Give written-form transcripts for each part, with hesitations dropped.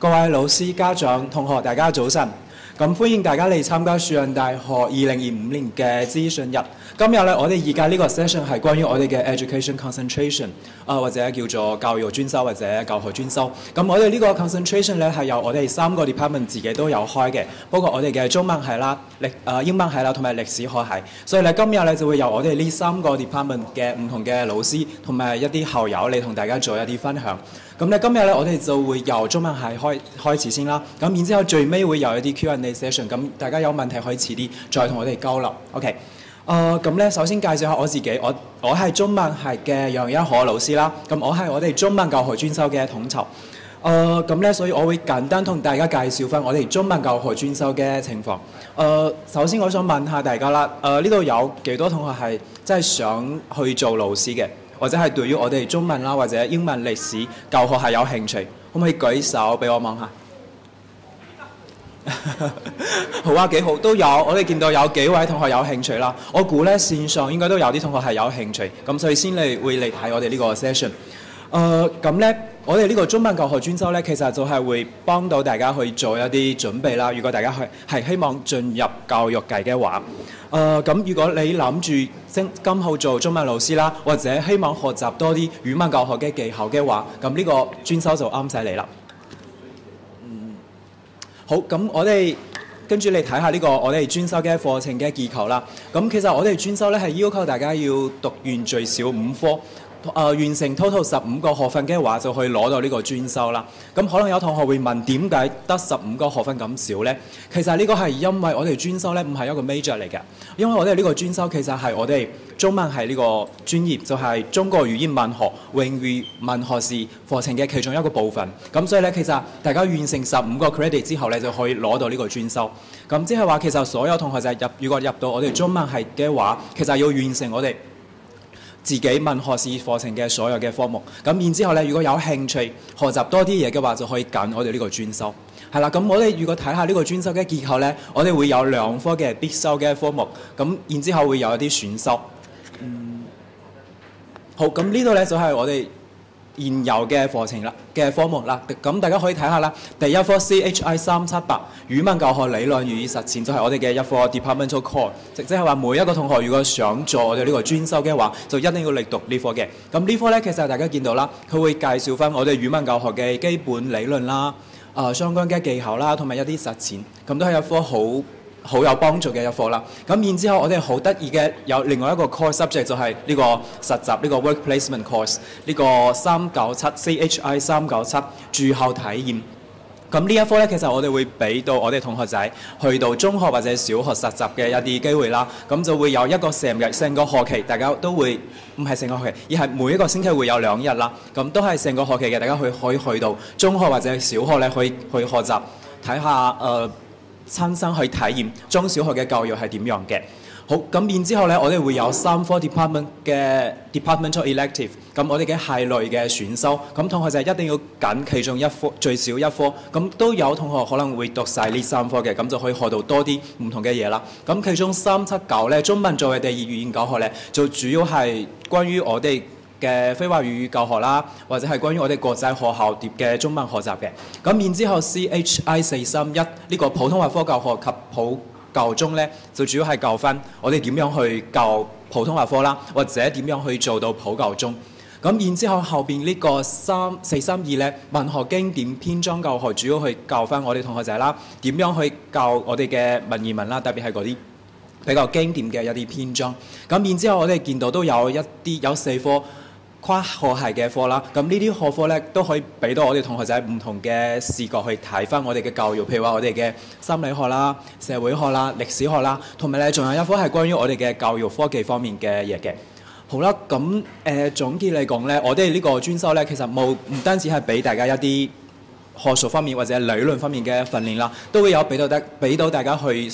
各位老師、家長、同學，大家早晨。咁歡迎大家嚟參加樹仁大學2025年嘅資訊日。今日咧，我哋而家呢個 session 係關於我哋嘅 education concentration，或者叫做教育專修或者教學專修。咁我哋呢個 concentration 咧係由我哋3個 department 自己都有開嘅，包括我哋嘅中文系啦、英文系啦同埋歷史學系。所以咧今日咧就會由我哋呢3個 department 嘅唔同嘅老師同埋一啲校友嚟同大家做一啲分享。咁咧今日咧我哋就會由中文系開始先啦，咁然之後最尾會有一啲 Q&A session， 咁大家有問題可以遲啲再同我哋交流。OK， 咁咧首先介紹下我自己，我係中文系嘅楊一可老師啦，咁我係我哋中文教學專修嘅統籌。咁咧所以我會簡單同大家介紹翻我哋中文教學專修嘅情況。首先我想問下大家啦，呢度有幾多同學係真係想去做老師嘅？或者係對於我哋中文啦或者英文歷史教學係有興趣，可唔可以舉手俾我望下？好啊，幾好，都有，我哋見到有幾位同學有興趣啦。我估咧線上應該都有啲同學係有興趣，咁所以先會嚟睇我哋呢個 session。咁咧，我哋呢個中文教學專修咧，其實就係會幫到大家去做一啲準備啦。如果大家係希望進入教育界嘅話，咁如果你諗住今後做中文老師啦，或者希望學習多啲語文教學嘅技巧嘅話，咁呢個專修就啱晒你啦。好，咁我哋跟住嚟睇下呢個我哋專修嘅課程嘅結構啦。咁其實我哋專修咧係要求大家要讀完最少5科。完成 total 15個學分嘅話，就可以攞到呢個專修啦。咁可能有同學會問，點解得15個學分咁少呢？其實呢個係因為我哋專修咧唔係一個 major 嚟嘅，因為我哋呢個專修其實係我哋中文系呢個專業，就係中國語言文學榮譽文學士課程嘅其中一個部分。咁所以咧，其實大家完成15個 credit 之後咧，就可以攞到呢個專修。咁即係話，其實所有同學就係如果入到我哋中文系嘅話，其實要完成我哋自己文學士課程嘅所有嘅科目，咁然之後咧，如果有興趣學習多啲嘢嘅話，就可以揀我哋呢個專修。係啦，咁我哋如果睇下呢個專修嘅結構咧，我哋會有2科嘅必修嘅科目，咁然之後會有一啲選修。好，咁呢度咧就係我哋現有嘅課程啦嘅科目啦，咁大家可以睇下啦。第一科 CHI 378語文教學理論與實踐，就係我哋嘅一科 departmental core， 即係話每一個同學如果想做我哋呢個專修嘅話，就一定要嚟讀呢科嘅。咁呢科咧，其實大家見到啦，佢會介紹翻我哋語文教學嘅基本理論啦、相關嘅技巧啦，同埋一啲實踐，咁都係一科好有幫助嘅一科啦。咁然之後，我哋好得意嘅有另外一個 course subject 就係呢個實習呢個 work placement course， 呢個397 CHI 397駐校體驗。咁呢一科咧，其實我哋會俾到我哋同學仔去到中學或者小學實習嘅一啲機會啦。咁就會有一個成個學期，大家都會唔係成個學期，而係每一個星期會有2日啦。咁都係成個學期嘅，大家可以去到中學或者小學咧，去學習睇下親身去體驗中小學嘅教育係點樣嘅。好，咁然之後咧，我哋會有3科 department 嘅 departmental elective， 咁我哋嘅系類嘅選修，咁同學就一定要揀其中一科，最少1科，咁都有同學可能會讀晒呢3科嘅，咁就可以學到多啲唔同嘅嘢啦。咁其中379咧，中文作為第二語言教學咧，就主要係關於我哋嘅非華語教學啦，或者係關於我哋國際學校嘅中文學習嘅。咁然之後 CHI 431呢個普通話科教學及普教中咧，就主要係教翻我哋點樣去教普通話科啦，或者點樣去做到普教中。咁然之後後邊呢個432咧，文學經典篇章教學，主要去教翻我哋同學仔啦，點樣去教我哋嘅文言文啦，特別係嗰啲比較經典嘅一啲篇章。咁然之後我哋見到都有4科跨學系嘅課啦，咁呢啲學科咧都可以俾到我哋同學仔唔同嘅視角去睇翻我哋嘅教育，譬如話我哋嘅心理學啦、社會學啦、歷史學啦，同埋咧仲有一科係關於我哋嘅教育科技方面嘅嘢嘅。好啦，咁總結嚟講咧，我哋呢個專修咧其實唔單止係俾大家一啲學術方面或者理論方面嘅訓練啦，都會有俾到大家去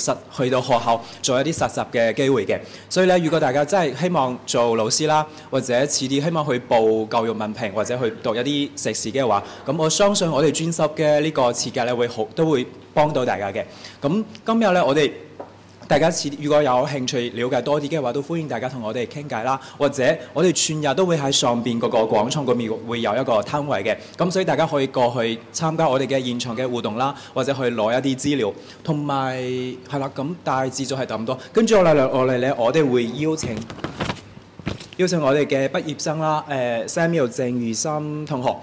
到學校做一啲實習嘅機會嘅。所以咧，如果大家真係希望做老師啦，或者遲啲希望去報教育文憑或者去讀一啲碩士嘅話，咁我相信我哋專修嘅呢個設計咧都會幫到大家嘅。咁今日咧我哋大家如果有興趣了解多啲嘅話，都歡迎大家同我哋傾偈啦。或者我哋全日都會喺上邊嗰個廣場嗰邊會有一個攤位嘅，咁所以大家可以過去參加我哋嘅現場嘅活動啦，或者去攞一啲資料，同埋係啦。咁大致就係咁多。跟住落嚟咧，我哋會邀請我哋嘅畢業生啦，Samuel 鄭如森同學。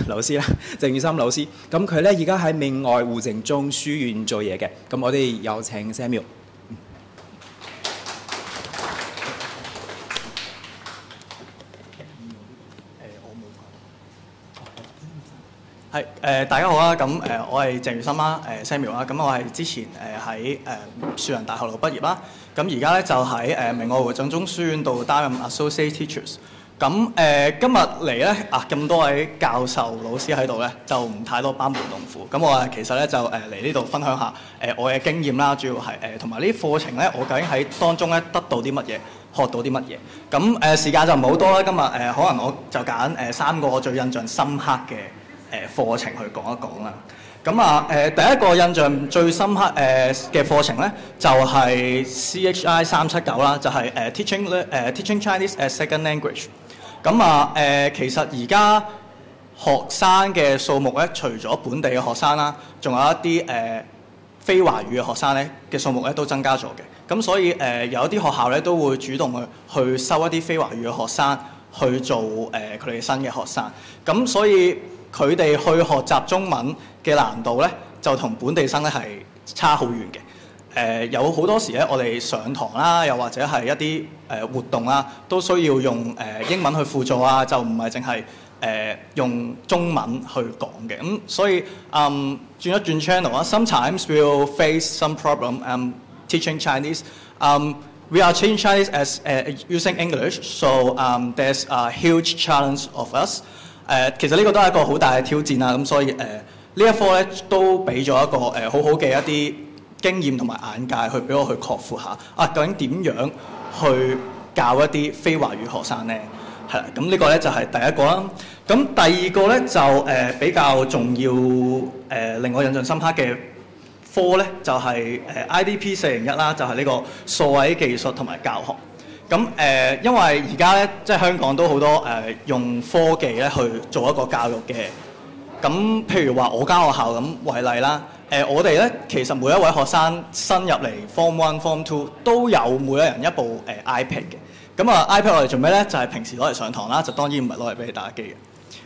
老師啦，鄭宇森老師，咁佢咧而家喺明愛胡靜中書院做嘢嘅，咁我哋有請 Samuel。大家好啦，咁我係鄭如森啦，Samuel 啦，咁我係之前喺樹仁大學度畢業啦，咁而家咧就喺明愛胡靜中書院度擔任 Associate Teachers。咁今日嚟咧咁多位教授老師喺度咧，就唔太多班門弄斧。咁我其實咧就嚟呢度分享下我嘅經驗啦，主要係同埋呢啲課程咧，我究竟喺當中咧得到啲乜嘢，學到啲乜嘢。咁時間就唔係好多啦，今日可能我就揀3個我最印象深刻嘅課程去講一講啦。咁第一個印象最深刻嘅課程咧，就係 CHI 379啦，就係Teaching Chinese as Second Language。咁其實而家學生嘅數目咧，除咗本地嘅學生啦，仲有一啲非華語嘅學生咧嘅數目咧都增加咗嘅。咁所以有一啲學校咧都會主動去收一啲非華語嘅學生去做佢哋新嘅學生。咁所以佢哋去學習中文嘅難度咧，就同本地生咧係差好遠嘅。有好多時咧，我哋上堂啦，又或者係一啲活動啦，都需要用英文去輔助啊，就唔係淨係用中文去講嘅。咁所以轉一轉 channel 啦 ，sometimes we'll face some problem teaching Chinese. We are teaching Chinese as using English, so there's a huge challenge of us. 其實呢個都係一個好大嘅挑戰啦。咁所以呢一科咧都俾咗一個好好嘅一啲經驗同埋眼界去俾我去擴闊下究竟點樣去教一啲非華語學生咧？係啦，咁呢個咧就係第一個啦。咁第二個咧就比較重要令我印象深刻嘅科咧就係IDP 401啦，就係呢個數位技術同埋教學。咁因為而家咧即係香港都好多用科技咧去做一個教育嘅。咁譬如話我間學校咁為例啦。我哋咧其實每一位學生新入嚟 Form 1、Form 2都有每一人一部iPad 嘅。咁iPad 我哋做咩咧？就係平時攞嚟上堂啦，就當然唔係攞嚟俾你打機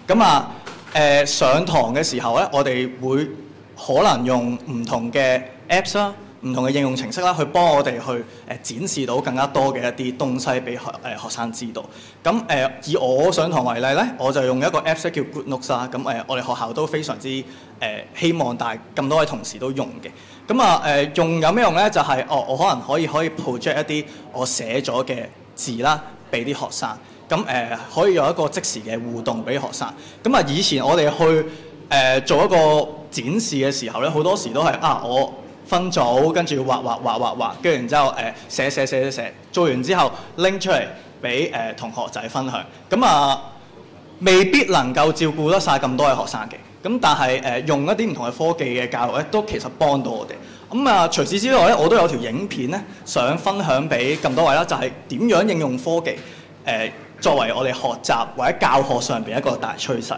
嘅。咁上堂嘅時候咧，我哋會可能用唔同嘅 Apps 啦、唔同嘅應用程式啦，去幫我哋去展示到更加多嘅一啲東西俾學生知道。咁以我上堂為例咧，我就用一個 Apps 叫 Good Notes 啦。咁我哋學校都非常之希望咁多位同事都用嘅。咁用有咩用咧？就係我可能可以 project 一啲我寫咗嘅字啦，俾啲學生。咁可以有一個即時嘅互動俾學生。咁以前我哋去做一個展示嘅時候咧，好多時都係我分組跟住畫，跟住然之後寫，做完之後拎出嚟俾同學仔分享。咁未必能夠照顧得晒咁多嘅學生嘅。咁但係用一啲唔同嘅科技嘅教育咧，都其實幫到我哋。咁除此之外咧，我都有條影片咧，想分享俾咁多位啦，就係點樣應用科技作為我哋學習或者教學上邊一個大趨勢。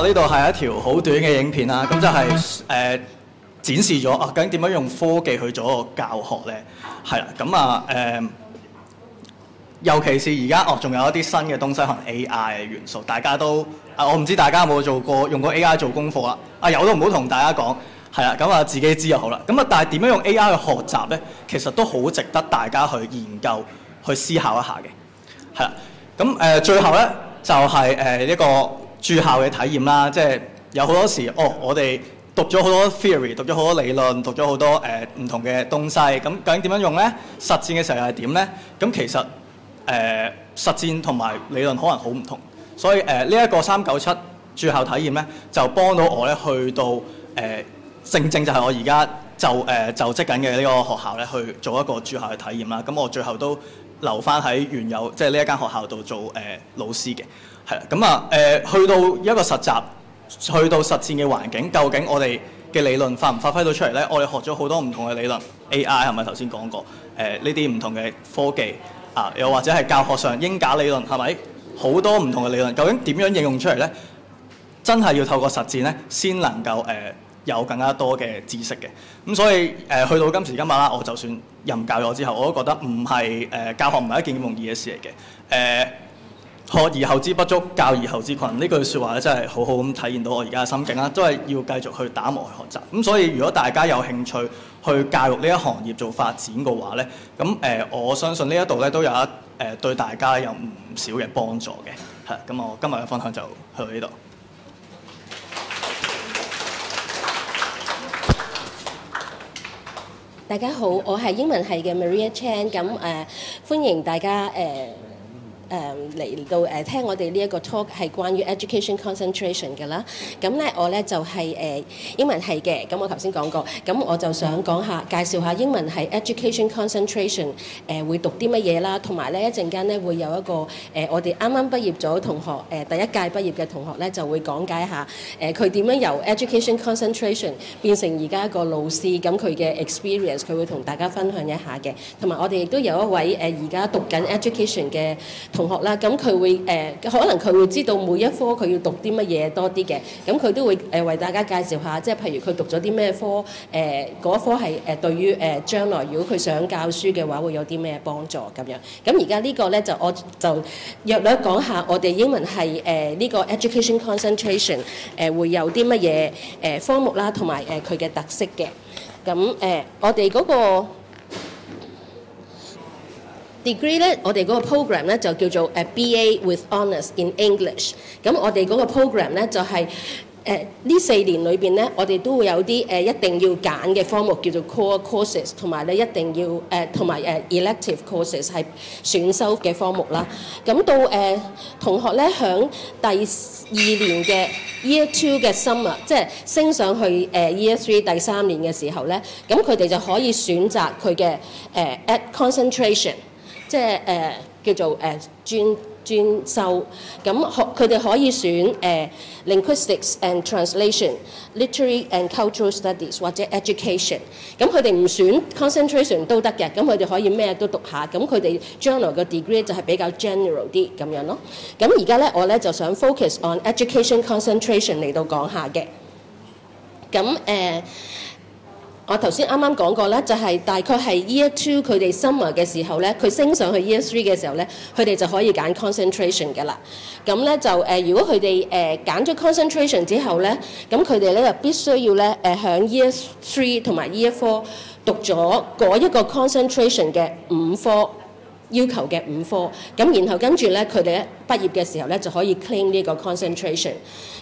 呢度係一條好短嘅影片啦，咁就係展示咗究竟點樣用科技去做一個教學咧？係啦，咁尤其是而家仲有一啲新嘅東西，可能 AI 嘅元素，大家都我唔知大家有冇用過 AI 做功課啦？有都唔好同大家講，係啦，咁自己知就好啦。咁但係點樣用 AI 去學習咧？其實都好值得大家去研究、去思考一下嘅。係啦，咁最後咧就係呢個駐校嘅體驗啦，即係有好多時，我哋讀咗好多 theory， 讀咗好多理論，讀咗好多唔同嘅東西。咁究竟點樣用呢？實戰嘅時候又係點呢？咁其實實戰同埋理論可能好唔同，所以呢一個397駐校體驗呢，就幫到我咧去到正就係我而家就職緊嘅呢個學校咧去做一個駐校嘅體驗啦。咁我最後都留翻喺原有即係呢一間學校度做老師嘅，係啦。咁啊去到一個實習，去到實戰嘅環境，究竟我哋嘅理論發唔發揮到出嚟咧？我哋學咗好多唔同嘅理論 ，AI 係咪頭先講過？呢啲唔同嘅科技啊，又或者係教學上英假理論係咪？好多唔同嘅理論，究竟點樣應用出嚟咧？真係要透過實戰咧，先能夠有更加多嘅知識嘅。咁所以去到今時今日啦，我就算任教咗之後，我都覺得唔係教學唔係一件咁容易嘅事嚟嘅。學而後知不足，教而後知困。呢句説話咧，真係好好咁體現到我而家嘅心境啦。都係要繼續去打磨去學習。咁所以如果大家有興趣去教育呢一行業做發展嘅話咧，咁我相信呢一度咧都有對大家有唔少嘅幫助嘅。係，咁我今日嘅分享就去到呢度。大家好，我係英文系嘅 Maria Chan， 咁歡迎大家嚟到聽我哋呢一個 talk 係關於 education concentration 嘅啦。咁咧我咧就係英文系嘅，咁我頭先講過，咁我就想講下介紹下英文系 education concentration 會讀啲乜嘢啦，同埋咧一陣間咧會有一個我哋啱啱畢業咗同學第一屆畢業嘅同學咧就會講解下佢點樣由 education concentration 變成而家一個老師，咁佢嘅 experience 佢會同大家分享一下嘅。同埋我哋亦都有一位而家讀緊 education 嘅同學啦，咁佢會可能佢會知道每一科佢要讀啲乜嘢多啲嘅，咁佢都會為大家介紹下，即係譬如佢讀咗啲咩科，嗰一科係對於將來如果佢想教書嘅話會有啲咩幫助咁樣。咁而家呢個咧就我就約略講下我哋英文係呢個 education concentration 會有啲乜嘢科目啦，同埋佢嘅特色嘅。咁我哋嗰個degree 咧，我哋嗰個 program 咧就叫做BA with Honours in English。咁我哋嗰個 program 咧就係呢4年裏邊咧，我哋都會有啲一定要揀嘅科目叫做 core courses， 同埋咧一定要同埋elective courses 係選修嘅科目啦。咁到同學咧響第2年嘅 Year 2嘅 summer， 即係升上去Year 3第3年嘅時候咧，咁佢哋就可以選擇佢嘅concentration。即係叫做專修，咁佢哋可以選linguistics and translation、literary and cultural studies 或者 education。咁佢哋唔選 concentration 都得嘅，咁佢哋可以咩都讀下。咁佢哋將來嘅 degree 就係比較 general 啲咁樣咯。咁而家咧，我咧就想 focus on education concentration 嚟到講下嘅。咁我頭先啱啱講過啦，就係大概係 Year 2佢哋 summer 嘅時候咧，佢升上去 Year 3嘅時候咧，佢哋就可以揀 concentration 㗎啦。咁咧就如果佢哋揀咗 concentration 之後咧，咁佢哋咧就必須要咧響 Year 3同埋 Year 4讀咗嗰一個 concentration 嘅5科。要求嘅5科，咁然後跟住咧，佢哋咧畢業嘅時候咧就可以 claim 呢個 concentration。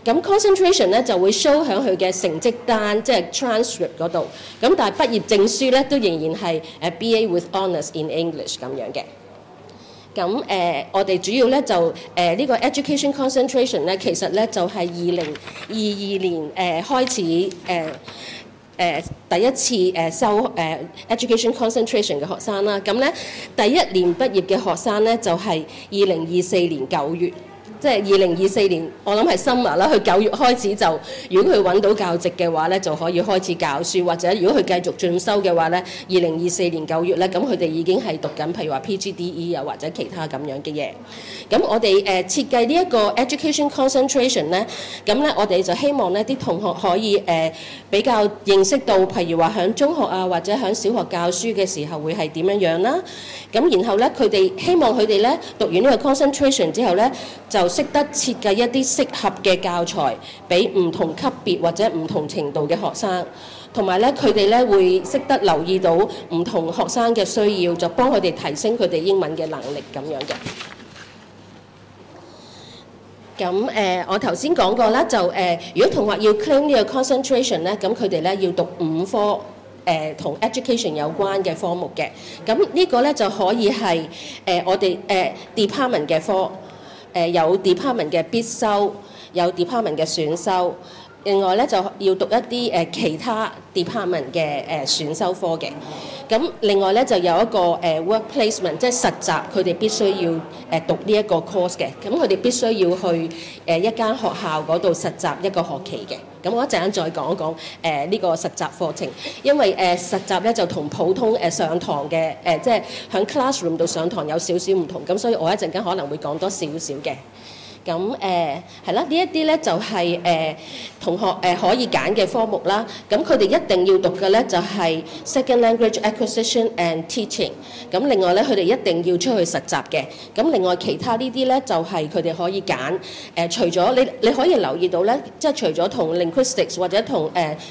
咁 concentration 咧就會 show 喺佢嘅成績單，即係 transcript 嗰度。咁但係畢業證書咧都仍然係BA with Honours in English 咁樣嘅。咁我哋主要咧就呢個 education concentration 咧，其實咧就係2022年開始第一次收education concentration 嘅學生啦，咁咧第1年畢業嘅學生咧就係2024年9月。即係2024年，我諗係 summer 啦。佢9月開始就，如果佢揾到教職嘅話咧，就可以開始教書，或者如果佢繼續進修嘅話咧，2024年9月咧，咁佢哋已經係讀緊，譬如話 PGDE 啊，或者其他咁樣嘅嘢。咁我哋設計呢一個 education concentration 咧，咁咧我哋就希望咧啲同學可以比較認識到，譬如話喺中學啊，或者喺小學教書嘅時候會係點樣樣啦。咁然後咧，佢哋希望佢哋咧讀完呢個 concentration 之後咧，就識得設計一啲適合嘅教材俾唔同級別或者唔同程度嘅學生，同埋咧佢哋咧會識得留意到唔同學生嘅需要，就幫佢哋提升佢哋英文嘅能力咁樣嘅。咁我頭先講過啦，就如果同學要 claim 呢個 concentration 咧，咁佢哋咧要讀5科同 education 有關嘅科目嘅。咁呢個咧就可以係我哋department 嘅科，有 department 嘅必修，有 department 嘅選修。另外咧就要讀一啲其他 department 嘅選修科嘅。咁另外咧就有一個work placement， 即係實習，佢哋必須要讀呢一個 course 嘅。咁佢哋必須要去一間學校嗰度實習一個學期嘅。咁我一陣間再講一講呢個實習課程，因為實習咧就同普通上堂嘅即係喺 classroom 度上堂有少少唔同，咁所以我一陣間可能會講多少少嘅。咁係啦，呢一啲咧就係同學可以揀嘅科目啦。咁佢哋一定要讀嘅咧就係 second language acquisition and teaching。咁另外咧佢哋一定要出去實習嘅。咁另外其他呢啲咧就係佢哋可以揀。除咗你可以留意到咧，即係除咗同 linguistics 或者同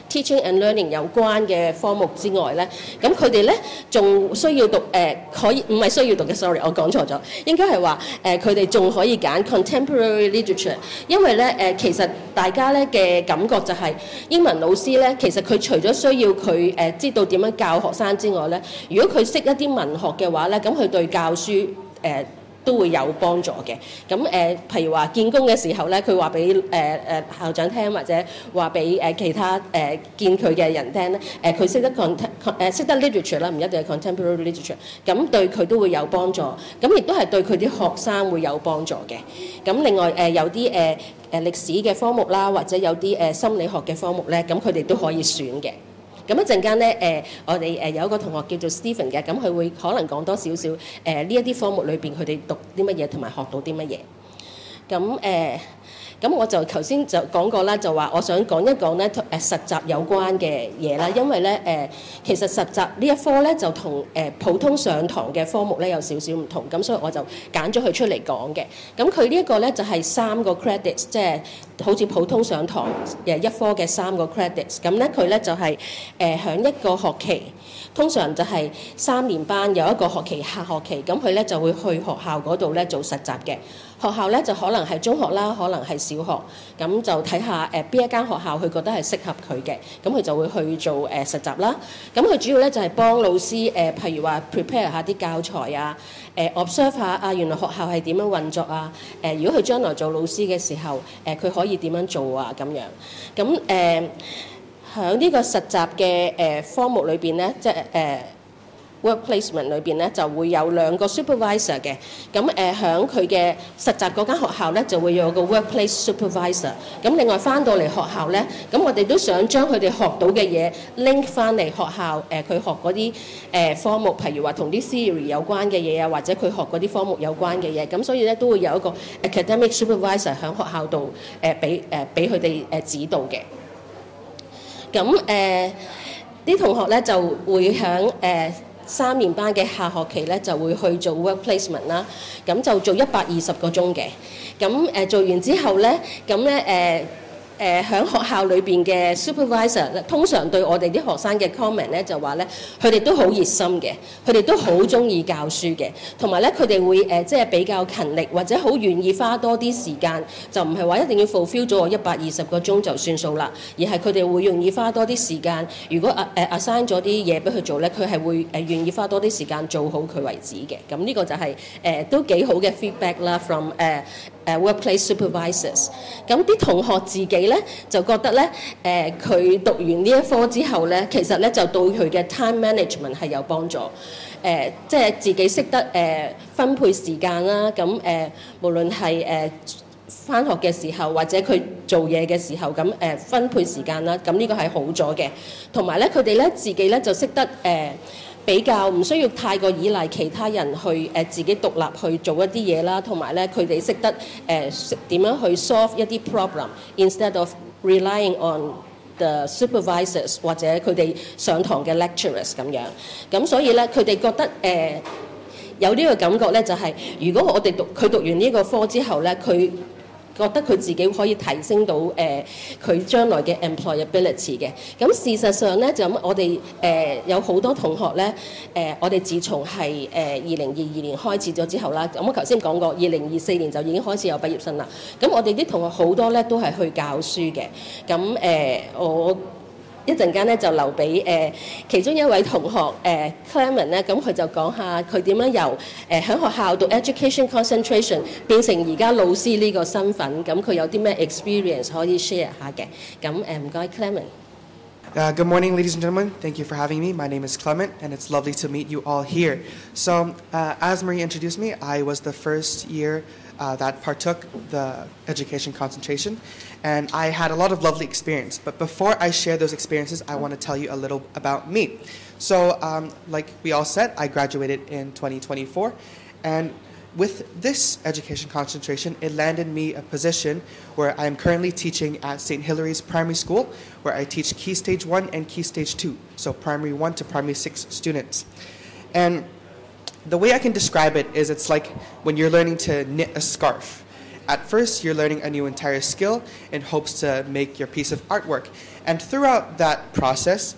teaching and learning 有關嘅科目之外咧，咁佢哋咧仲需要讀可以唔係需要讀嘅 ，sorry 我講錯咗，應該係話佢哋仲可以揀 contemporary literature， 因為咧其實大家咧嘅感覺就係英文老師咧，其實佢除咗需要佢知道點樣教學生之外咧，如果佢識一啲文學嘅話咧，咁佢對教書都會有幫助嘅。咁譬如話見工嘅時候咧，佢話俾校長聽，或者話俾其他見佢嘅人聽咧，佢識得識得 literature 啦，唔一定係 contemporary literature， 咁對佢都會有幫助。咁亦都係對佢啲學生會有幫助嘅。咁另外有啲歷史嘅科目啦，或者有啲心理學嘅科目咧，咁佢哋都可以選嘅。咁一陣間咧，我哋有一個同學叫做 Stephen 嘅，咁佢會可能講多少少呢一啲科目裏邊佢哋讀啲乜嘢同埋學到啲乜嘢。咁我就頭先就講過啦，就話我想講一講咧實習有關嘅嘢啦，因為咧其實實習呢一科咧就同普通上堂嘅科目咧有少少唔同，咁所以我就揀咗佢出嚟講嘅。咁佢呢一個咧就係3個 credits， 即係好似普通上堂一科嘅3個 credits。咁咧佢咧就係響一個學期，通常就係3年班有一個學期下學期，咁佢咧就會去學校嗰度咧做實習嘅。學校咧就可能係中學啦，可能係小學，咁就睇下邊一間學校佢覺得係適合佢嘅，咁佢就會去做實習啦。咁佢主要咧就係幫老師譬如話 prepare 下啲教材啊，observe 下啊原來學校係點樣運作啊，如果佢將來做老師嘅時候，佢可以點樣做啊咁樣。咁喺呢個實習嘅科目裏邊咧，即係work placement 裏邊咧就會有2個 supervisor 嘅。咁喺佢嘅實習嗰間學校咧就會有個 workplace supervisor。咁另外翻到嚟學校咧，咁我哋都想將佢哋學到嘅嘢 link 翻嚟學校佢學嗰啲科目，譬如話同啲 theory 有關嘅嘢啊，或者佢學嗰啲科目有關嘅嘢。咁所以咧都會有一個 academic supervisor 喺學校度俾佢哋指導嘅。咁啲同學咧就會喺3年班嘅下學期咧就會去做 work placement 啦，咁就做120個鐘嘅。咁做完之後咧，咁咧喺學校裏邊嘅 supervisor 通常對我哋啲學生嘅 comment 咧就話咧，佢哋都好熱心嘅，佢哋都好中意教書嘅，同埋咧佢哋會即係比較勤力，或者好願意花多啲時間，就唔係話一定要 fulfill 咗我120個鐘就算數啦，而係佢哋會願意花多啲時間。如果assign 咗啲嘢俾佢做咧，佢係會願意花多啲時間做好佢為止嘅。咁呢個就係都幾好嘅 feedback 啦 from workplace supervisors。咁啲同學自己咧就覺得咧，佢讀完呢一科之後咧，其實咧就對佢嘅 time management 係有幫助。即係自己識得分配時間啦。咁無論係返學嘅時候，或者佢做嘢嘅時候，咁分配時間啦。咁呢個係好咗嘅。同埋咧，佢哋咧自己咧就識得比較唔需要太過依賴其他人去自己獨立去做一啲嘢啦，同埋咧佢哋識得點樣去 solve 一啲 problem instead of relying on the supervisors 或者佢哋上堂嘅 lecturers 咁樣。咁所以咧佢哋覺得有呢個感覺咧，就係如果我哋佢讀完呢個科之後咧，佢覺得佢自己可以提升到佢將來嘅 employability 嘅。咁事實上咧，就我哋有好多同學咧，我哋自從係2022年開始咗之後啦，咁我頭先講過2024年就已經開始有畢業生啦。咁我哋啲同學好多咧都係去教書嘅。咁我一陣間咧就留俾其中一位同學Clement 咧，咁佢就講下佢點樣由喺學校讀 education concentration 變成而家老師呢個身份，咁佢有啲咩 experience 可以 share 下嘅。咁唔該 Clement。Good morning, ladies and gentlemen. Thank you for having me. My name is Clement, and it's lovely to meet you all here. So, as Marie introduced me, I was the first year that partook the education concentration, and I had a lot of lovely experience. But before I share those experiences, I want to tell you a little about me. So, like we all said, I graduated in 2024, and with this education concentration, it landed me a position where I am currently teaching at St. Hilary's Primary School, where I teach Key Stage 1 and Key Stage 2, so Primary 1 to Primary 6 students. And the way I can describe it is it's like when you're learning to knit a scarf. At first, you're learning a new entire skill in hopes to make your piece of artwork. And throughout that process,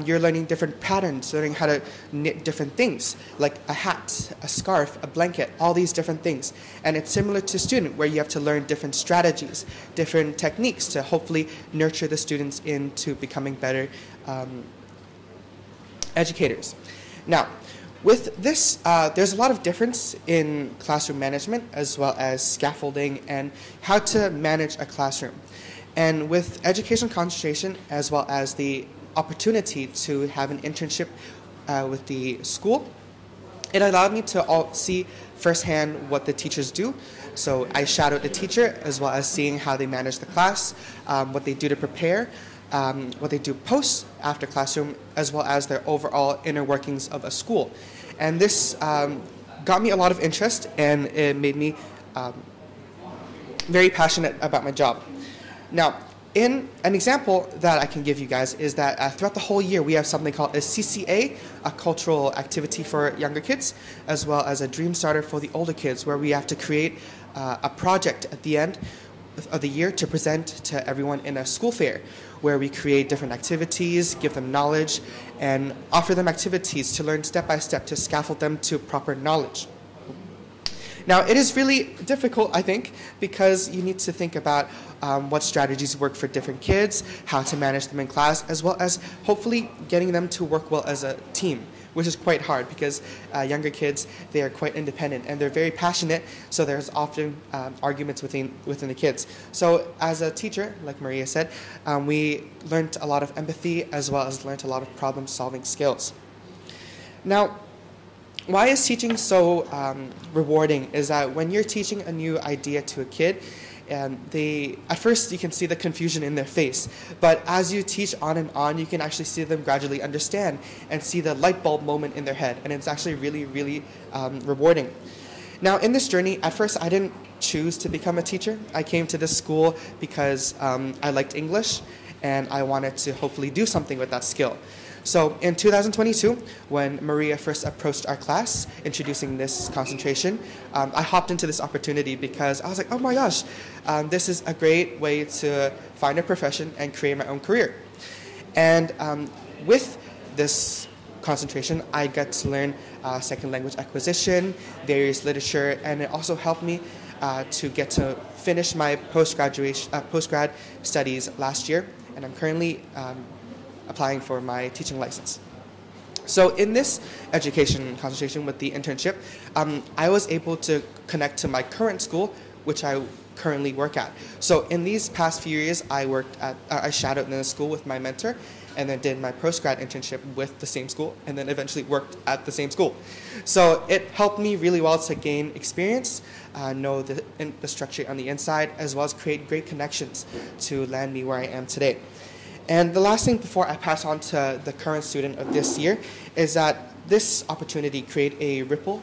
you're learning different patterns, learning how to knit different things, like a hat, a scarf, a blanket, all these different things. And it's similar to student, where you have to learn different strategies, different techniques to hopefully nurture the students into becoming better educators. Now, with this, there's a lot of difference in classroom management as well as scaffolding and how to manage a classroom. And with education concentration as well as the opportunity to have an internship with the school, it allowed me to see firsthand what the teachers do. So I shadowed the teacher as well as seeing how they manage the class, what they do to prepare, what they do post after classroom, as well as their overall inner workings of a school. And this got me a lot of interest, and it made me very passionate about my job. Now, in an example that I can give you guys is that throughout the whole year we have something called a CCA, a cultural activity for younger kids, as well as a Dream Starter for the older kids, where we have to create a project at the end of the year to present to everyone in a school fair, where we create different activities, give them knowledge, and offer them activities to learn step by step to scaffold them to proper knowledge. Now, it is really difficult, I think, because you need to think about what strategies work for different kids, how to manage them in class, as well as hopefully getting them to work well as a team, which is quite hard because younger kids, they are quite independent and they're very passionate, so there's often arguments within the kids. So as a teacher, like Maria said, we learned a lot of empathy as well as learned a lot of problem-solving skills. Now, why is teaching so rewarding is that when you're teaching a new idea to a kid, at first you can see the confusion in their face, but as you teach on and on, you can actually see them gradually understand and see the light bulb moment in their head, and it's actually really, really rewarding. Now, in this journey, at first I didn't choose to become a teacher. I came to this school because I liked English, and I wanted to hopefully do something with that skill. So in 2022, when Maria first approached our class introducing this concentration, I hopped into this opportunity because I was like, oh my gosh, this is a great way to find a profession and create my own career. And with this concentration, I got to learn second language acquisition, various literature, and it also helped me to get to finish my post-grad studies last year, and I'm currently applying for my teaching license. So in this education concentration with the internship, I was able to connect to my current school, which I currently work at. So in these past few years, I shadowed in a school with my mentor, and then did my post-grad internship with the same school, and then eventually worked at the same school. So it helped me really well to gain experience, know the structure on the inside, as well as create great connections to land me where I am today. And the last thing before I pass on to the current student of this year is that this opportunity created a ripple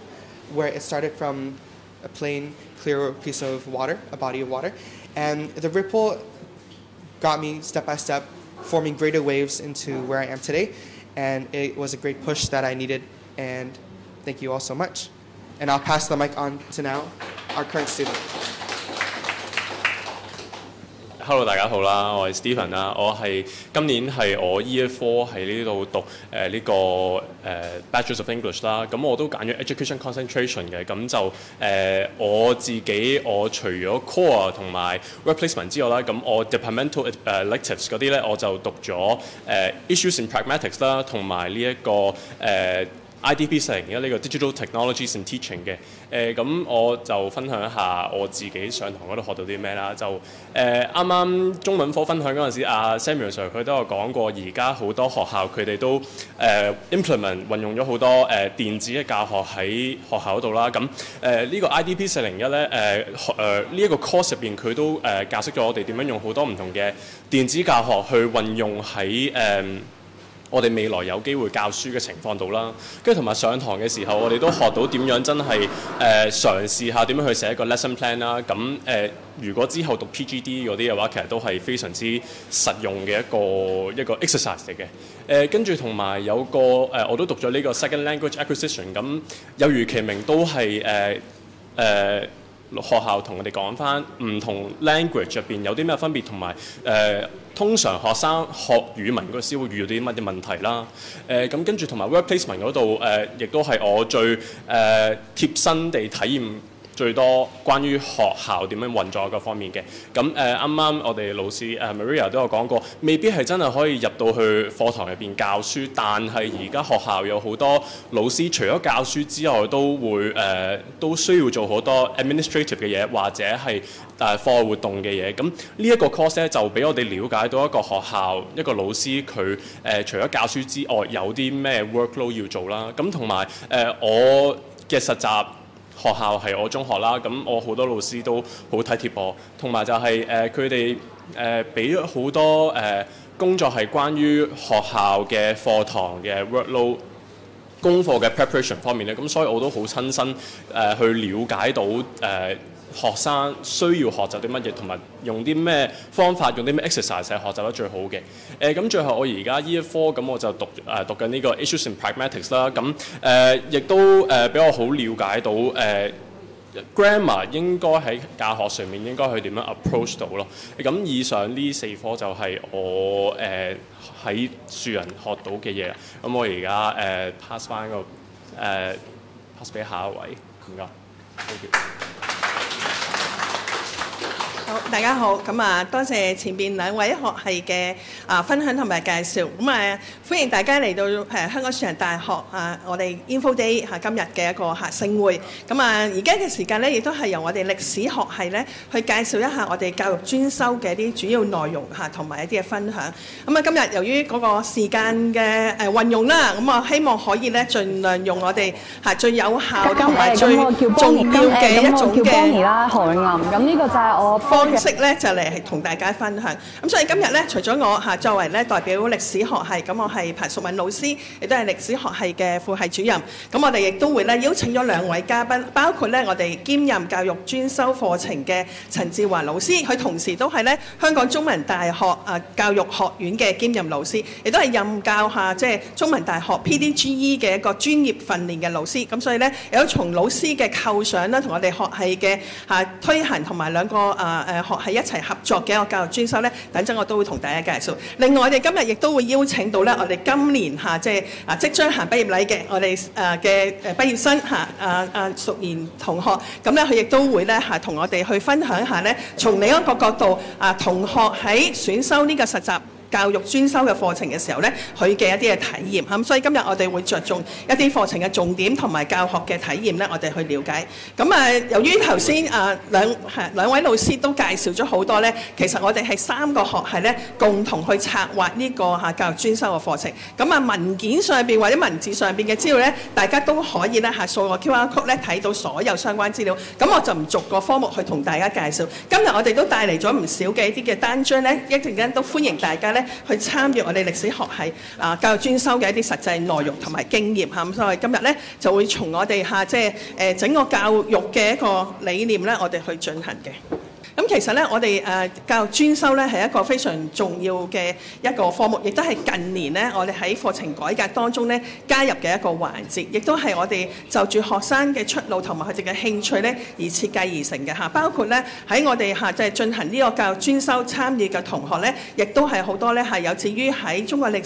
where it started from a plain, clear piece of water, a body of water, and the ripple got me step by step forming greater waves into where I am today, and it was a great push that I needed, and thank you all so much. And I'll pass the mic on to now our current student. Hello 大家好啦，我係 Stephen 啦，我係今年係我 Year 4喺呢度讀呢個Bachelor of English 啦，咁我都揀咗 Education Concentration 嘅，咁就我自己除咗 Core 同埋 Work Placement 之外啦，咁我 Departmental Electives 嗰啲咧我就讀咗Issues in Pragmatics 啦，同埋呢一個IDP 401呢個 Digital Technologies and Teaching 嘅，咁我就分享一下我自己上堂嗰度學到啲咩啦。就啱啱中文科分享嗰陣時，阿 Samuel Sir 佢都有講過，而家好多學校佢哋都implement 運用咗好多電子嘅教學喺學校嗰度啦。咁呢個 IDP 401咧呢一個 course 入邊佢都教識咗我哋點樣用好多唔同嘅電子教學去運用喺我哋未來有機會教書嘅情況度啦，跟住同埋上堂嘅時候，我哋都學到點樣真係嘗試下點樣去寫一個 lesson plan 啦。咁如果之後讀 PGD 嗰啲嘅話，其實都係非常之實用嘅一個 exercise 嚟嘅。跟住同埋有個我都讀咗呢個 second language acquisition， 咁有如其名都係學校同我哋講翻唔同 language 入邊有啲咩分別，同埋通常學生學語文嗰時會遇到啲乜嘢問題啦。咁跟住同埋 work placement 嗰度亦都係我最貼身地體驗最多關於學校點樣運作嗰方面嘅。咁啱啱我哋老師Maria 都有講過，未必係真係可以入到去課堂入邊教書，但係而家學校有好多老師除咗教書之外，都需要做好多 administrative 嘅嘢，或者係課外活動嘅嘢。咁呢一個 course 咧就俾我哋了解到一個學校一個老師佢除咗教書之外有啲咩 workload 要做啦。咁同埋我嘅實習學校係我中學啦，咁我好多老師都好體貼我，同埋就係佢哋俾咗好多工作係關於學校嘅課堂嘅 workload 功課嘅 preparation 方面咧，咁所以我都好親身去了解到學生需要學習啲乜嘢，同埋用啲咩方法，用啲咩 exercise 係學習得最好嘅。咁最後我而家 Year 4，咁我就讀緊呢個 Issues in Pragmatics 啦。咁亦都俾我好了解到grammar 應該喺教學上面應該去點樣 approach 到咯。咁以上呢4科就係我喺樹人學到嘅嘢。咁我而家pass 翻個pass 俾下一位，唔該。Thank you。好，大家好，咁多謝前邊兩位學系嘅分享同埋介紹，咁歡迎大家嚟到香港樹仁大學我哋 Info Day 今日嘅一個盛會，咁而家嘅時間咧，亦都係由我哋歷史學系咧去介紹一下我哋教育專修嘅一啲主要內容同埋一啲嘅分享。咁今日由於嗰個時間嘅運用啦，咁我希望可以咧盡量用我哋最有效同埋最重要嘅一種嘅啦，何永暗，咁呢個就係我方式咧就嚟係同大家分享。咁所以今日咧，除咗我作為咧代表歷史學系，咁我係彭淑敏老師，亦都係歷史學系嘅副系主任。咁我哋亦都會咧邀請咗兩位嘉賓，包括咧我哋兼任教育專修課程嘅陳志華老師，佢同時都係咧香港中文大學教育學院嘅兼任老師，亦都係任教即係中文大學 PDGE 嘅一個專業訓練嘅老師。咁所以咧有從老師嘅構想啦，同我哋學系嘅推行同埋兩個學系一齊合作嘅一個教育專修咧，等陣我都會同大家介紹。另外我哋今日亦都會邀請到咧我哋今年即將行畢業禮嘅我哋嘅畢業生淑賢同學，咁咧佢亦都會咧同我哋去分享一下咧，從另一個角度同學喺選修呢個實習教育專修嘅課程嘅時候咧，佢嘅一啲嘅體驗咁，所以今日我哋會着重一啲課程嘅重點同埋教學嘅體驗咧，我哋去了解。咁由於頭先兩位老師都介紹咗好多咧，其實我哋係3個學系咧共同去策劃呢個教育專修嘅課程。咁文件上邊或者文字上邊嘅資料咧，大家都可以咧掃個 QR code 咧睇到所有相關資料。咁我就唔逐個科目去同大家介紹。今日我哋都帶嚟咗唔少嘅一啲嘅單張咧，一陣間都歡迎大家去參與我哋歷史學系教育專修嘅一啲實際內容同埋經驗咁所以今日咧就會從我哋整個教育嘅一個理念咧，我哋去進行嘅。咁其實咧，我哋教育專修咧係一個非常重要嘅一個科目，亦都係近年咧我哋喺課程改革當中咧加入嘅一個環節，亦都係我哋就住學生嘅出路同埋佢哋嘅興趣咧而設計而成嘅嚇。包括咧喺我哋即係進行呢個教育專修參與嘅同學咧，亦都係好多咧係有志於喺中國歷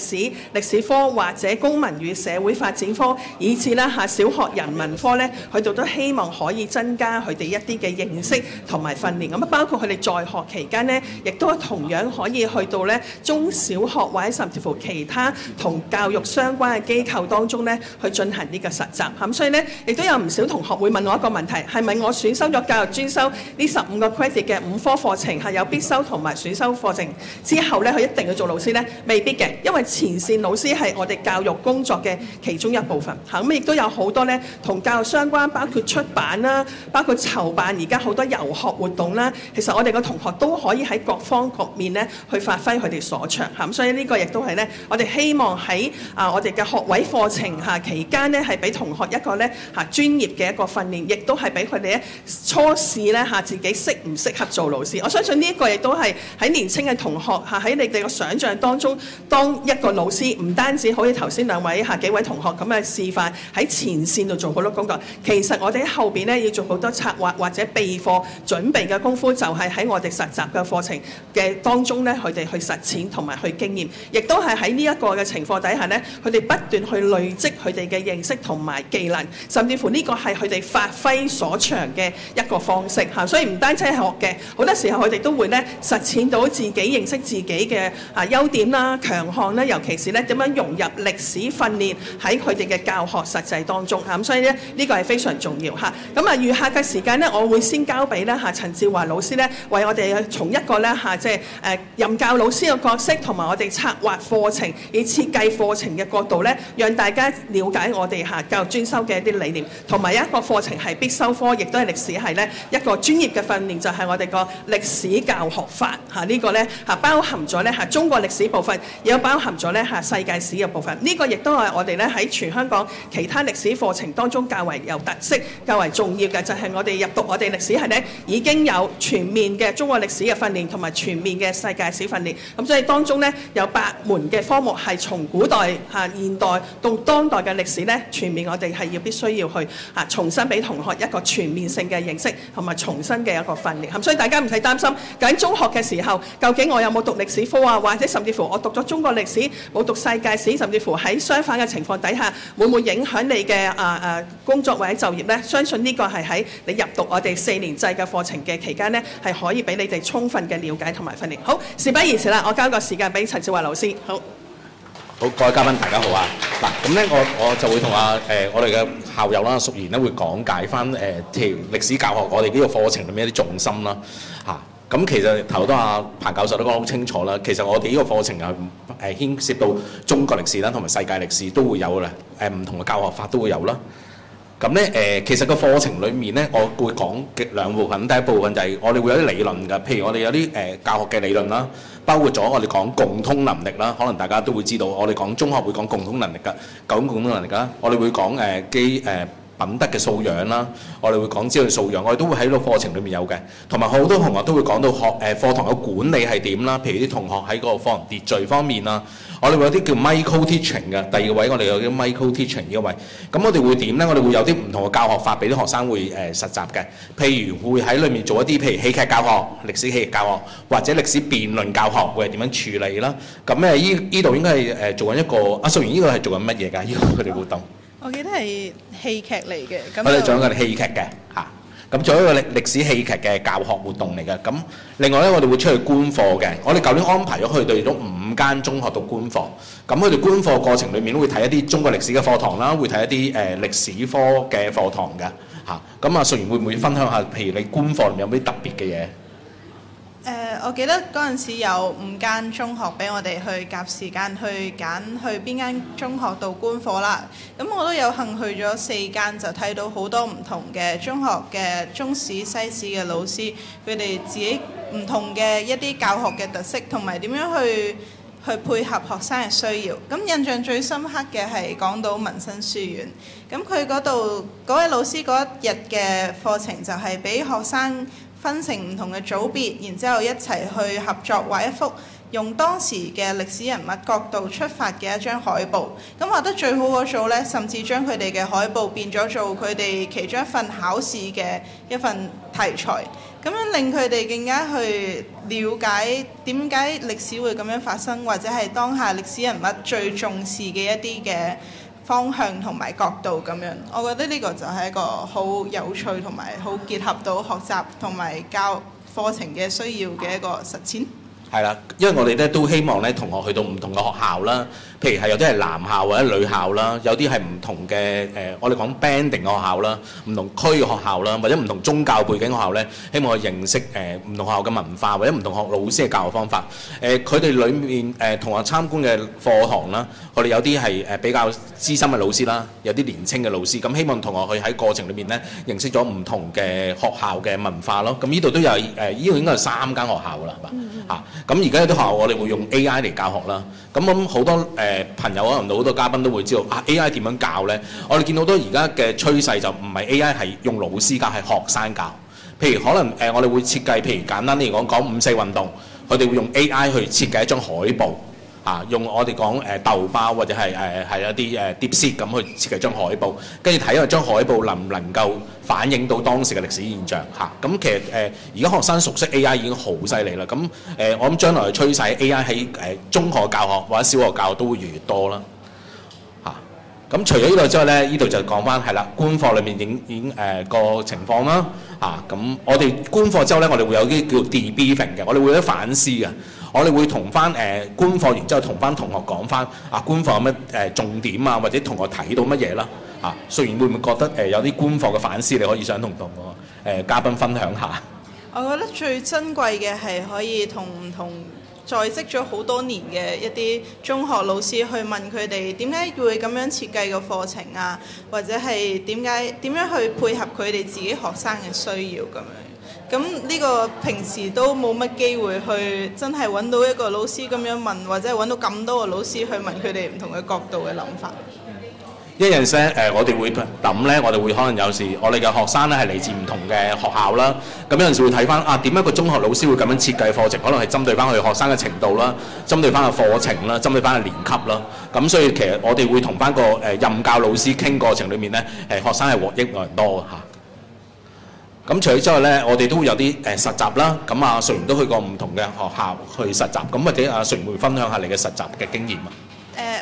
史科或者公民與社會發展科，以至咧小學人文科咧，佢哋都希望可以增加佢哋一啲嘅認識同埋訓練。咁包括佢哋在學期間呢，亦都同樣可以去到咧中小學或者甚至乎其他同教育相關嘅機構當中咧，去進行呢個實習。咁所以咧，亦都有唔少同學會問我一個問題：係咪我選修咗教育專修呢15個 credit 嘅5科課程係有必修同埋選修課程之後咧，佢一定要做老師呢？未必嘅，因為前線老師係我哋教育工作嘅其中一部分。咁亦都有好多咧同教育相關，包括出版啦，包括籌辦而家好多遊學活動啦。其實我哋個同學都可以喺各方各面咧去發揮佢哋所長。咁所以呢個亦都係咧，我哋希望喺我哋嘅學位課程期間咧，係俾同學一個咧專業嘅一個訓練，亦都係俾佢哋咧初試咧自己適唔適合做老師。我相信呢一個亦都係喺年輕嘅同學喺你哋嘅想像當中，當一個老師唔單止好似頭先兩位幾位同學咁嘅示範喺前線度做好多工作，其實我哋喺後邊咧要做好多策劃或者備課準備嘅功夫，就係喺我哋實習嘅課程嘅當中咧，佢哋去實踐同埋去經驗，亦都係喺呢一個嘅情況底下咧，佢哋不斷去累積佢哋嘅認識同埋技能，甚至乎呢個係佢哋發揮所長嘅一個方式嚇。所以唔單止係學嘅，好多時候佢哋都會咧實踐到自己認識自己嘅優點啦、強項啦，尤其是咧點樣融入歷史訓練喺佢哋嘅教學實際當中嚇。咁所以咧呢個係非常重要嚇。咁餘下嘅時間咧，我會先交俾咧陳志華老師咧，為我哋從一個咧即係任教老師嘅角色，同埋我哋策劃課程以設計課程嘅角度咧，讓大家了解我哋教育專修嘅一啲理念，同埋一個課程係必修科，亦都係歷史係咧一個專業嘅訓練，就係我哋個歷史教學法呢個咧包含咗咧中國歷史部分，亦都包含咗咧世界史嘅部分。呢個亦都係我哋咧喺全香港其他歷史課程當中較為有特色、較為重要嘅，就係我哋入讀我哋歷史系咧已經有全面嘅中國歷史嘅訓練，同埋全面嘅世界史訓練。咁所以當中咧有8門嘅科目係從古代現代到當代嘅歷史咧，全面我哋係必須要去重新俾同學一個全面性嘅認識，同埋重新嘅一個訓練。咁所以大家唔使擔心，究竟中學嘅時候究竟我有冇讀歷史科或者甚至乎我讀咗中國歷史冇讀世界史，甚至乎喺相反嘅情況底下，會唔會影響你嘅工作或者就業呢？相信呢個係喺你入讀我哋4年制嘅課程嘅期間呢，係可以俾你哋充分嘅了解同埋訓練。好，事不宜遲啦，我交個時間俾陳志華老師。好，各位嘉賓大家好啊！嗱，咁咧我就會同我哋嘅校友啦，淑賢咧會講解翻譬如歷史教學我哋呢個課程裏面一啲重心啦嚇。咁其實頭都彭教授都講得好清楚啦。其實我哋呢個課程係牽涉到中國歷史啦，同埋世界歷史都會有啦。唔同嘅教學法都會有啦。咁咧其實個課程裏面咧，我會講兩部分。第一部分就係我哋會有啲理論㗎，譬如我哋有啲教學嘅理論啦，包括咗我哋講共通能力啦。可能大家都會知道，我哋講中學會講共通能力㗎，究竟共通能力啦。我哋會講品德嘅素養啦，我哋會講資訊素養，我哋都會喺個課程裏面有嘅。同埋好多同學都會講到課堂嘅管理係點啦，譬如啲同學喺個課堂秩序方面啦，我哋會有啲叫 micro teaching 嘅。第二個位我哋有啲 micro teaching 呢個位，咁我哋會點呢？我哋會有啲唔同嘅教學法俾啲學生會實習嘅，譬如會喺裏面做一啲譬如戲劇教學、歷史戲劇教學或者歷史辯論教學，會係點樣處理啦？咁呢度應該係做緊一個淑賢，呢個係做緊乜嘢㗎？呢個佢哋活動。我記得係戲劇嚟嘅，咁我哋做一個戲劇嘅嚇，咁做一個歷史戲劇嘅教學活動嚟嘅。咁另外咧，我哋會出去觀課嘅。我哋舊年安排咗佢哋都5間中學讀觀課，咁佢哋觀課過程裏面都會睇一啲中國歷史嘅課堂啦，會睇一啲歷史科嘅課堂嘅嚇。咁淑賢會唔會分享下，譬如你觀課裏面有咩特別嘅嘢？我記得嗰陣時有5間中學俾我哋去夾時間去揀去邊間中學度觀課啦。咁我都有幸去咗4間，就睇到好多唔同嘅中學嘅中史、西史嘅老師，佢哋自己唔同嘅一啲教學嘅特色，同埋點樣去配合學生嘅需要。咁印象最深刻嘅係港島民生書院。咁佢嗰位老師嗰一日嘅課程就係俾學生分成唔同嘅組別，然之後一齊去合作畫一幅用當時嘅歷史人物角度出發嘅一張海報。咁畫得最好嗰組呢，甚至將佢哋嘅海報變咗做佢哋其中一份考試嘅一份題材，咁樣令佢哋更加去了解點解歷史會咁樣發生，或者係當下歷史人物最重視嘅一啲嘅方向同埋角度咁樣。我覺得呢個就係一個好有趣同埋好結合到學習同埋教課程嘅需要嘅一個實踐。係啦，因為我哋咧都希望咧同學去到唔同嘅學校啦，譬如係有啲係男校或者女校啦，有啲係唔同嘅我哋講 banding 嘅學校啦，唔同區嘅學校啦，或者唔同宗教背景嘅學校咧，希望去認識唔同學校嘅文化或者唔同學老師嘅教學方法。佢哋裡面同學參觀嘅課堂啦，我哋有啲係比較資深嘅老師啦，有啲年青嘅老師，咁希望同學去喺過程裏面咧認識咗唔同嘅學校嘅文化咯。咁呢度都有呢度應該係3間學校㗎啦，係嘛嚇？咁而家有啲學校我哋會用 AI 嚟教學啦。咁好多朋友可能好多嘉賓都會知道AI 點樣教呢？我哋見到好多而家嘅趨勢就唔係 AI 係用老師教，係學生教。譬如可能我哋會設計，譬如簡單啲嚟講5、4運動，佢哋會用 AI 去設計一張海報。用我哋講豆包或者係一啲DeepSeek咁去設計張海報，跟住睇下張海報能唔能夠反映到當時嘅歷史現象嚇。咁其實而家學生熟悉 AI 已經好犀利啦。咁我諗將來嘅趨勢 AI 喺中學教學或者小學教學都會越嚟越多啦嚇。咁除咗呢度之外咧，呢度就講翻係啦，官課裏面已經個情況啦嚇。咁我哋官課之後咧，我哋會有啲叫 debriefing 嘅，我哋會有啲反思嘅。我哋會同翻官課，然之後同翻同學講翻官課有乜重點啊，或者同學睇到乜嘢啦雖然會唔會覺得有啲官課嘅反思，你可以想同嘉賓分享下？我覺得最珍貴嘅係可以同唔同在職咗好多年嘅一啲中學老師去問佢哋點解會咁樣設計個課程啊，或者係點樣去配合佢哋自己學生嘅需要咁樣。咁呢個平時都冇乜機會去真係揾到一個老師咁樣問，或者揾到咁多個老師去問佢哋唔同嘅角度嘅諗法。一陣時我哋會諗咧，我哋會可能有時我哋嘅學生咧係嚟自唔同嘅學校啦。咁有陣時會睇翻點解個中學老師會咁樣設計課程，可能係針對翻佢學生嘅程度啦，針對翻個課程啦，針對翻個年級啦。咁所以其實我哋會同翻個任教老師傾過程裏面咧，學生係獲益良多嘅嚇。咁除咗之外咧，我哋都會有啲實習啦。咁阿瑞賢都去過唔同嘅學校去實習，咁或者阿瑞賢會分享下你嘅實習嘅經驗啊？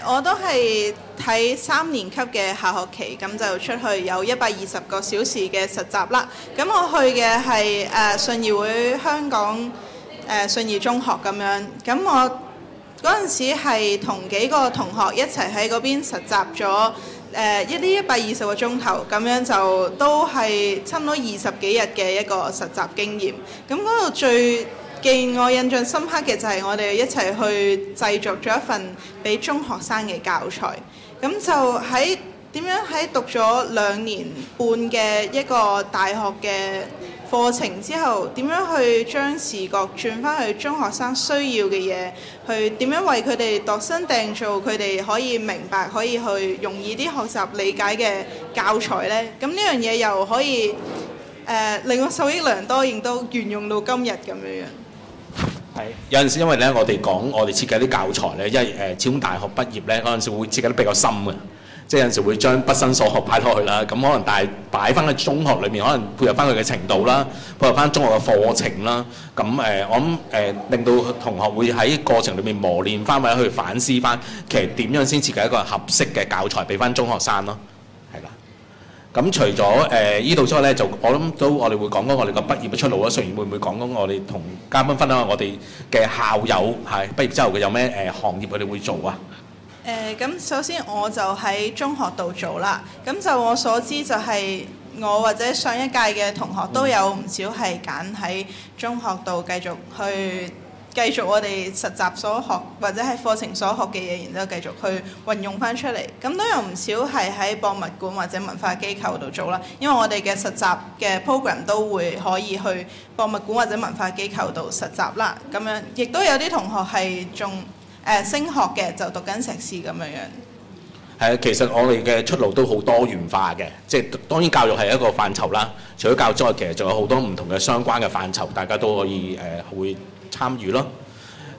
我都係睇3年級嘅下學期，咁就出去有120個小時嘅實習啦。咁我去嘅係信義會香港信義中學咁樣。咁我嗰陣時係同幾個同學一齊喺嗰邊實習咗。120個鐘頭，咁樣就都係差唔多20幾日嘅一個實習經驗。咁嗰度最我印象深刻嘅就係我哋一齊去製作咗一份俾中學生嘅教材。咁就點樣喺讀咗2年半嘅一個大學嘅課程之後，點樣去將視覺轉翻去中學生需要嘅嘢，去點樣為佢哋度身訂造佢哋可以明白、可以去容易啲學習理解嘅教材呢？咁呢樣嘢又可以令我受益良多，亦都沿用到今日咁樣樣。係有陣時因為咧，我哋設計啲教材咧，因為始終大學畢業咧嗰陣時會設計得比較深嘅。即係有陣時會將畢生所學擺落去啦，咁可能但係擺翻喺中學裏面，可能配合翻佢嘅程度啦，配合翻中學嘅課程啦，咁我諗令到同學會喺過程裏面磨練翻或者去反思翻，其實點樣先設計一個合適嘅教材俾翻中學生咯，係啦。咁除咗依度之外咧，我諗我哋會講我哋個畢業嘅出路啦。雖然會唔會講我哋同嘉賓分享我哋嘅校友係畢業之後佢有咩行業佢哋會做啊？咁首先我就喺中學度做啦，咁就我所知就係我或者上一屆嘅同學都有唔少係揀喺中學度繼續我哋實習所學或者係課程所學嘅嘢，然之後繼續去運用翻出嚟。咁都有唔少係喺博物館或者文化機構度做啦，因為我哋嘅實習嘅 program 都會可以去博物館或者文化機構度實習啦。咁樣亦都有啲同學係升學嘅，就讀緊碩士咁樣樣。其實我哋嘅出路都好多元化嘅，即係當然教育係一個範疇啦。除咗教育之外，其實仲有好多唔同嘅相關嘅範疇，大家都可以會參與咯。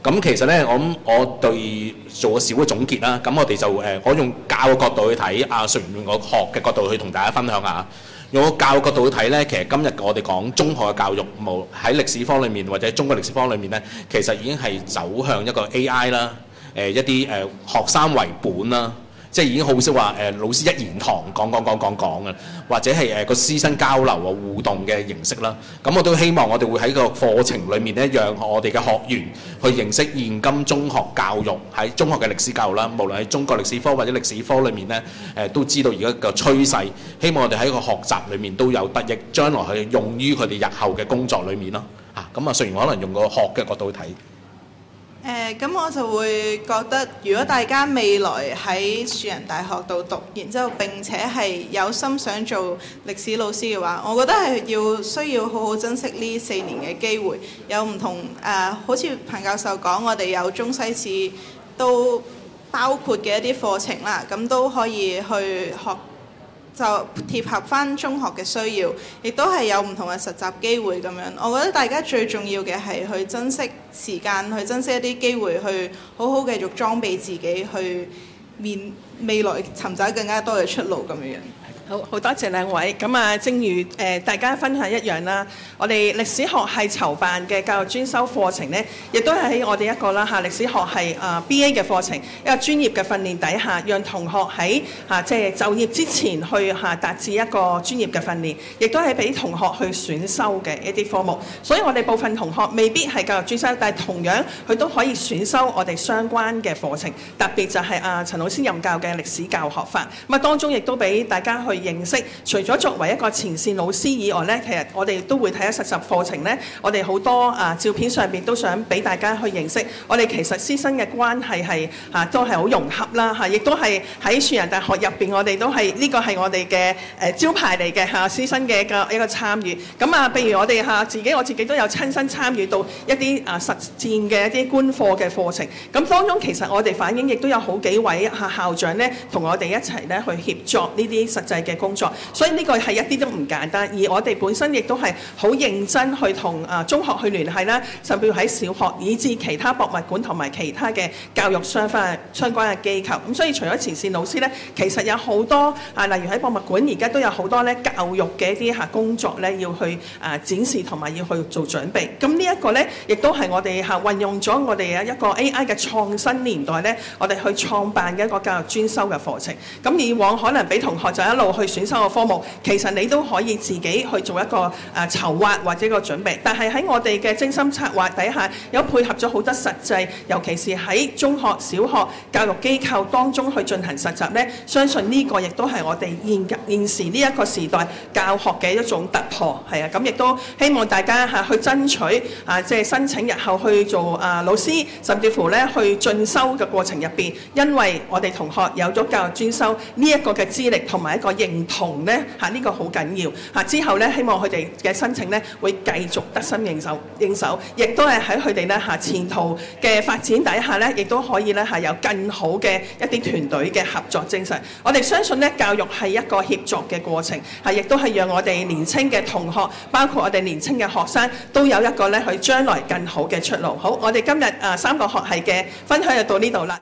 咁其實咧，我對做個小嘅總結啦。咁我哋就我用教嘅角度去睇，淑賢用個學嘅角度去同大家分享下。用個教育角度去睇咧，其實今日我哋講中學嘅教育，無喺歷史科裏面或者中國歷史科裏面咧，其實已經係走向一個 AI 啦，一啲學生為本啦。即係已經好少話老師一言堂講嘅，或者係個師生交流互動嘅形式啦。咁我都希望我哋會喺個課程裏面咧，讓我哋嘅學員去認識現今中學教育喺中學嘅歷史教育啦。無論係中國歷史科或者歷史科裏面咧，都知道而家個趨勢。希望我哋喺個學習裏面都有得益，將來去用於佢哋日後嘅工作裏面咯。咁雖然可能用個學嘅角度去睇。咁我就會覺得，如果大家未來喺樹仁大學度讀，然之後並且係有心想做歷史老師嘅話，我覺得係需要好好珍惜呢4年嘅機會。有唔同好似彭教授講，我哋有中西史都包括嘅一啲課程啦，咁都可以去學。就貼合翻中學嘅需要，亦都係有唔同嘅實習機會咁樣。我覺得大家最重要嘅係去珍惜時間，去珍惜一啲機會，去好好繼續裝備自己，去未來尋找更加多嘅出路咁樣。好多謝兩位。咁正如大家分享一樣啦，我哋歷史學系籌辦嘅教育專修課程呢，亦都係喺我哋一個啦歷史學系BA 嘅課程，一個專業嘅訓練底下，讓同學喺即係就業之前去達至一個專業嘅訓練，亦都係俾同學去選修嘅一啲科目。所以我哋部分同學未必係教育專修，但係同樣佢都可以選修我哋相關嘅課程。特別就係陳老師任教嘅歷史教學法。咁當中亦都俾大家去認識，除咗作為一個前線老師以外呢，其實我哋都會睇下實習課程呢，我哋好多照片上邊都想俾大家去認識，我哋其實師生嘅關係係都係好融洽啦，亦都係喺樹仁大學入邊，我哋都係呢個係我哋嘅招牌嚟嘅師生嘅一個參與。咁譬如我哋我自己都有親身參與到一啲實戰嘅一啲官課嘅課程。咁當中其實我哋反映亦都有好幾位校長呢，同我哋一齊呢去協作呢啲實際嘅工作，所以呢個係一啲都唔簡單。而我哋本身亦都係好認真去同中學去聯繫啦，甚至喺小學以至其他博物館同埋其他嘅教育相關嘅機構。咁所以除咗前線老師呢，其實有好多例如喺博物館而家都有好多呢教育嘅一啲工作呢要去展示同埋要去做準備。咁呢一個呢，亦都係我哋運用咗我哋一個 AI 嘅創新年代呢，我哋去創辦嘅一個教育專修嘅課程。咁以往可能俾同學就一路去選修嘅科目，其實你都可以自己去做一個籌劃或者個準備。但係喺我哋嘅精心策劃底下，有配合咗好多實際，尤其是喺中學、小學教育機構當中去進行實習呢，相信呢個亦都係我哋現時呢一個時代教學嘅一種突破。係啊，咁亦都希望大家去爭取即係申請日後去做老師，甚至乎呢去進修嘅過程入邊，因為我哋同學有咗教育專修呢一個嘅資歷同埋一個認同呢，呢個好緊要。之後呢，希望佢哋嘅申請呢會繼續得心應手，亦都係喺佢哋呢前途嘅發展底下呢，亦都可以呢有更好嘅一啲團隊嘅合作精神。我哋相信呢，教育係一個協作嘅過程，亦都係讓我哋年青嘅同學，包括我哋年青嘅學生，都有一個呢佢將來更好嘅出路。好，我哋今日3個學系嘅分享就到呢度啦。